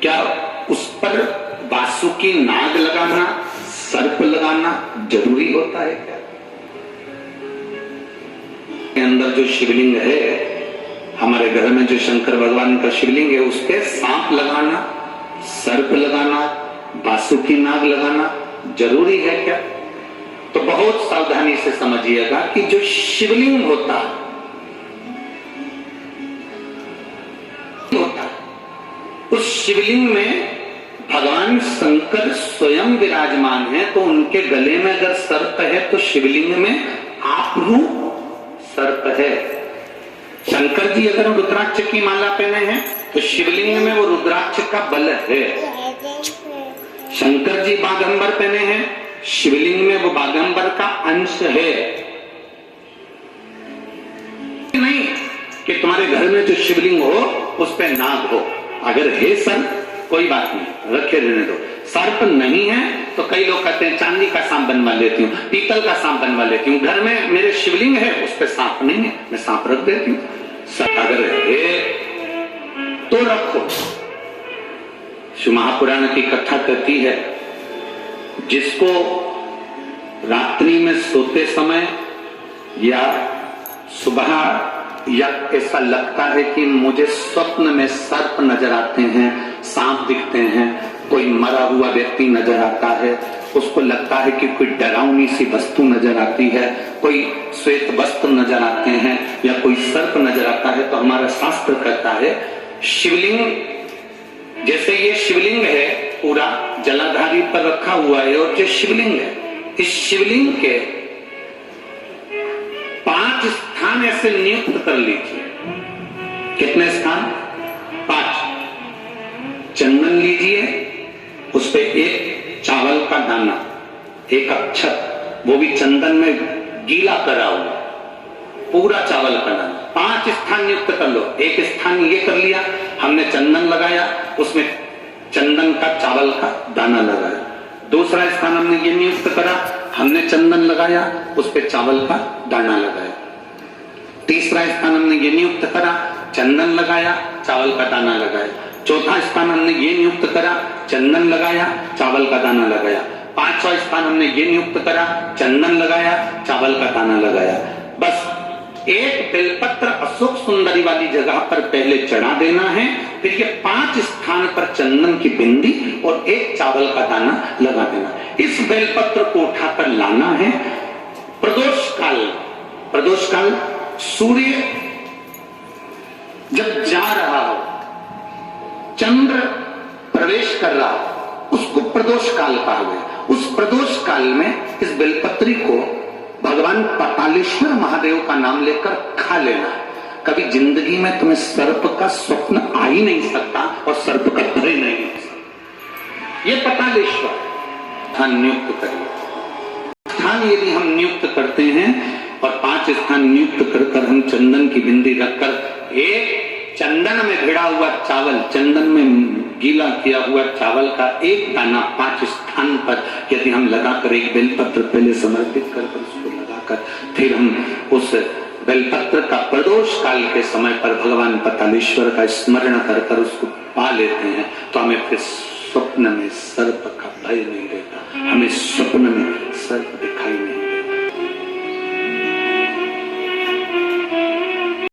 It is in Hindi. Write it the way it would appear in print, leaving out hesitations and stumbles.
क्या उस पर वासुकी नाग लगाना, सर्प लगाना जरूरी होता है क्या? के अंदर जो शिवलिंग है, हमारे घर में जो शंकर भगवान का शिवलिंग है, उस पे सांप लगाना, सर्प लगाना, वासुकी नाग लगाना जरूरी है क्या? तो बहुत सावधानी से समझिएगा कि जो शिवलिंग होता है उस शिवलिंग में भगवान शंकर स्वयं विराजमान है, तो उनके गले में अगर सर्प है तो शिवलिंग में आप रूप सर्प है। शंकर जी अगर रुद्राक्ष की माला पहने हैं तो शिवलिंग में वो रुद्राक्ष का बल है। शंकर जी बागंबर पहने हैं, शिवलिंग में वो बागंबर का अंश है। नहीं कि तुम्हारे घर में जो शिवलिंग हो उस पे नाग हो, अगर है सर्प कोई बात नहीं, रखे रहने दो। सर्प नहीं है तो कई लोग कहते हैं चांदी का सांप बनवा लेती हूँ, पीतल का सांप बनवा लेती हूँ, घर में मेरे शिवलिंग है उस पे सांप नहीं है, मैं सांप रख देती हूँ। अगर है तो रखो। शिव महापुराण की कथा कहती है, जिसको रात्रि में सोते समय या सुबह या ऐसा लगता है कि मुझे स्वप्न में सर्प नजर आते हैं, सांप दिखते हैं, कोई मरा हुआ व्यक्ति नजर आता है, उसको लगता है कि कोई डरावनी सी वस्तु नजर आती है, कोई श्वेत वस्त्र नजर आते हैं या कोई सर्प नजर आता है, तो हमारा शास्त्र कहता है शिवलिंग, जैसे ये शिवलिंग है पूरा जलाधारी पर रखा हुआ है, और जो शिवलिंग है इस शिवलिंग के 5 स्थान ऐसे नियुक्त कर लीजिए। कितने स्थान? 5। चंदन लीजिए, उस पे एक चावल का दाना, एक अक्षत, वो भी चंदन में गीला करा हुआ, पूरा चावल का दाना। 5 स्थान नियुक्त कर लो। एक स्थान ये कर लिया, हमने चंदन लगाया, उसमें चंदन का चावल का दाना लगाया। दूसरा स्थान हमने ये नियुक्त करा, हमने चंदन लगाया, उस पे चावल का दाना लगाया। तीसरा स्थान हमने ये नियुक्त करा, चंदन लगाया, चावल का दाना लगाया। चौथा स्थान हमने ये नियुक्त करा, चंदन लगाया, चावल का दाना लगाया। 5वां स्थान हमने ये नियुक्त करा, चंदन लगाया, चावल का दाना लगाया। बस एक बेलपत्र अशोक सुंदरी वाली जगह पर पहले चढ़ा देना है, फिर ये 5 स्थान पर चंदन की बिंदी और एक चावल का दाना लगा देना। इस बेलपत्र को उठाकर लाना है प्रदोष काल सूर्य जब जा रहा हो, चंद्र प्रवेश कर रहा हो, उसको प्रदोष काल कहा गया। उस प्रदोष काल में इस बेलपत्री को भगवान पातालेश्वर महादेव का नाम लेकर खा लेना है। कभी जिंदगी में तुम्हें सर्प का स्वप्न आ ही नहीं सकता और सर्प का भय नहीं हो सकता। ये पातालेश्वर स्थान नियुक्त करिए। स्थान यदि हम नियुक्त करते हैं और 5 स्थान नियुक्त कर हम चंदन की बिंदी रखकर एक चंदन में भिड़ा हुआ चावल, चंदन में गीला किया हुआ चावल का एक दाना 5 स्थान पर यदि हम लगाकर एक बेलपत्र पहले समर्पित कर उसको लगाकर फिर हम उस बेलपत्र का प्रदोष काल के समय पर भगवान पातालेश्वर का स्मरण कर उसको पा लेते हैं, तो हमें फिर स्वप्न में सर्प का भय नहीं रहता, हमें स्वप्न में सर्प दिखाई नहीं।